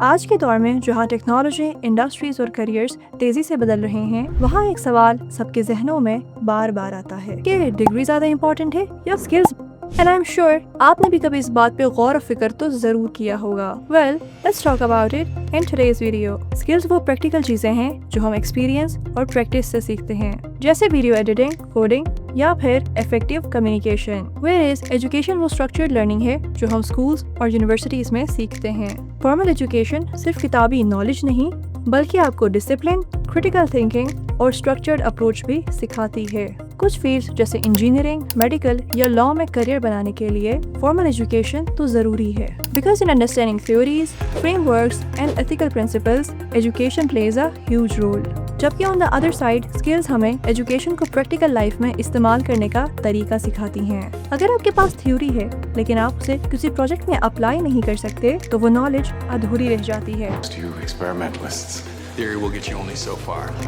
آج کے دور میں جہاں ٹیکنالوجی، انڈسٹریز اور کریئرز تیزی سے بدل رہے ہیں، وہاں ایک سوال سب کے ذہنوں میں بار بار آتا ہے کہ ڈگری زیادہ امپورٹنٹ ہے یا اسکلز؟ And I'm sure آپ نے بھی کبھی اس بات پہ غور و فکر تو ضرور کیا ہوگا. Well, let's talk about it in today's video. Skills وہ پریکٹیکل چیزیں ہیں جو ہم ایکسپیرینس اور پریکٹس سے سیکھتے ہیں، جیسے ویڈیو ایڈیٹنگ، کوڈنگ یا پھر افیکٹو کمیونیکیشن. Whereas ایجوکیشن وہ اسٹرکچرڈ لرننگ ہے جو ہم اسکولز اور یونیورسٹیز میں سیکھتے ہیں. فارمل ایجوکیشن صرف کتابی نالج نہیں بلکہ آپ کو ڈسپلن، کریٹیکل تھنکنگ اور اسٹرکچرڈ اپروچ بھی سکھاتی ہے. کچھ فیلڈز جیسے انجینئرنگ، میڈیکل یا لا میں کریئر بنانے کے لیے فارمل ایجوکیشن تو ضروری ہے. Because in understanding theories, frameworks and ethical principles, education plays a huge role. جبکہ on the other side skills ہمیں ایجوکیشن کو پریکٹیکل لائف میں استعمال کرنے کا طریقہ سکھاتی ہیں. اگر آپ کے پاس تھیوری ہے لیکن آپ اسے کسی پروجیکٹ میں اپلائی نہیں کر سکتے تو وہ نالج ادھوری رہ جاتی ہے.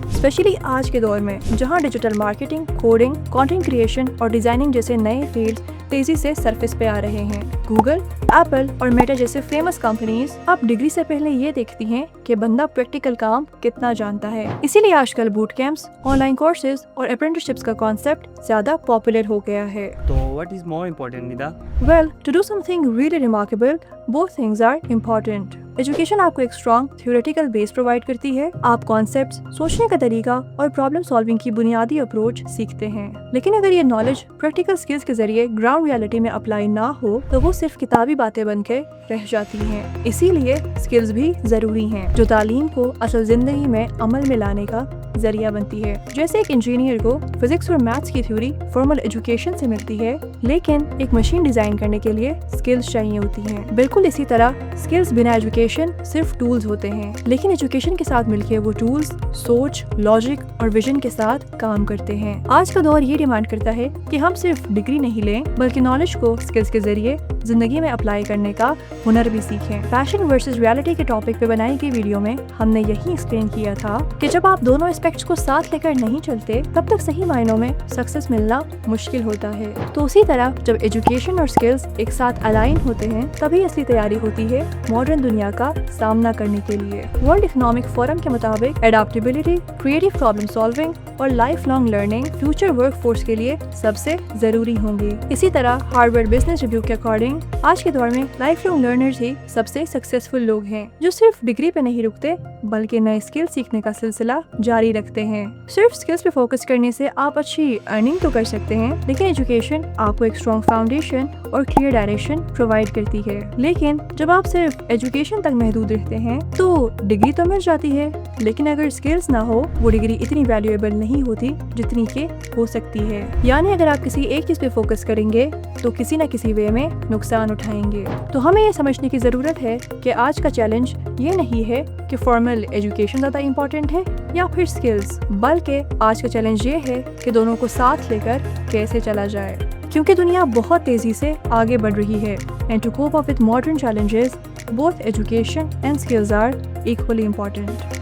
اسپیشلی آج کے دور میں جہاں digital marketing, coding, content creation اور ڈیزائننگ جیسے نئے فیلڈ تیزی سے سرفیس پہ آ رہے ہیں. گوگل، ایپل اور میٹا جیسے فیمس کمپنیز اب ڈگری سے پہلے یہ دیکھتی ہیں کہ بندہ پریکٹیکل کام کتنا جانتا ہے. اسی لیے آج کل boot camps, online courses اور اپرینٹسشپس کا کانسیپٹ زیادہ پاپولر ہو گیا ہے. تو what is more important, Nida? Well, to do something really remarkable, both things are important. Education آپ کو ایک اسٹرانگ تھیوریٹیکل بیس پرووائڈ کرتی ہے. آپ کانسیپٹس، سوچنے کا طریقہ اور پرابلم سالونگ کی بنیادی اپروچ سیکھتے ہیں. لیکن اگر یہ نالج پریکٹیکل اسکلز کے ذریعے گراؤنڈ ریالٹی میں اپلائی نہ ہو تو وہ صرف کتابی باتیں بن کے رہ جاتی ہیں. اسی لیے اسکلز بھی ضروری ہیں جو تعلیم کو اصل زندگی میں عمل میں لانے کا ذریعہ بنتی ہے. جیسے ایک انجینئر کو فزکس اور میتھس کی تھیوری فارمل ایجوکیشن سے ملتی ہے، لیکن ایک مشین ڈیزائن کرنے کے لیے اسکلز چاہیے ہوتی ہیں. بالکل اسی طرح اسکلز بنا ایجوکیشن صرف ٹولز ہوتے ہیں، لیکن ایجوکیشن کے ساتھ مل کے وہ ٹولز سوچ، لاجک اور ویژن کے ساتھ کام کرتے ہیں. آج کا دور یہ ڈیمانڈ کرتا ہے کہ ہم صرف ڈگری نہیں لیں بلکہ نالج کو اسکلز کے ذریعے زندگی میں اپلائی کرنے کا ہنر بھی سیکھیں. پیشن ورسز ریالٹی کے ٹاپک پہ بنائی گئی ویڈیو میں ہم نے یہی ایکسپلین کیا تھا کہ جب آپ دونوں اسپیکٹس کو ساتھ لے کر نہیں چلتے تب تک صحیح معنوں میں سکسیس ملنا مشکل ہوتا ہے. تو اسی طرح جب ایجوکیشن اور اسکلز ایک ساتھ الائن ہوتے ہیں تبھی اصلی تیاری ہوتی ہے ماڈرن دنیا کا سامنا کرنے کے لیے. ورلڈ اکنامک فورم کے مطابق اڈاپٹیبلٹی، کریٹو پرابلم سالونگ اور life long learning future work force کے لیے سب سے ضروری ہوں گی. اسی طرح ہارورڈ بزنس ریویو کے اکارڈنگ آج کے دور میں لائف لانگ لرنرز ہی سب سے سکسیسفل لوگ ہیں جو صرف ڈگری پہ نہیں رکتے بلکہ نئے اسکل سیکھنے کا سلسلہ جاری رکھتے ہیں. صرف اسکلز پہ فوکس کرنے سے آپ اچھی ارننگ تو کر سکتے ہیں لیکن ایجوکیشن آپ کو ایک اسٹرانگ فاؤنڈیشن اور کلیئر ڈائریکشن پرووائڈ کرتی ہے. لیکن جب آپ صرف ایجوکیشن تک محدود رہتے ہیں تو ڈگری تو مل جاتی ہے لیکن اگر اسکلز نہ ہو وہ ڈگری اتنی ویلیویبل نہیں ہوتی جتنی کہ ہو سکتی ہے. یعنی اگر آپ کسی ایک چیز پہ فوکس کریں گے تو کسی نہ کسی وے میں نقصان اٹھائیں گے. تو ہمیں یہ سمجھنے کی ضرورت ہے کہ آج کا چیلنج یہ نہیں ہے کہ فارمل ایجوکیشن زیادہ امپورٹنٹ ہے یا پھر اسکلز، بلکہ آج کا چیلنج یہ ہے کہ دونوں کو ساتھ لے کر کیسے چلا جائے. کیونکہ دنیا بہت تیزی سے آگے بڑھ رہی ہے. And to cope up with modern challenges, both education and skills are equally important.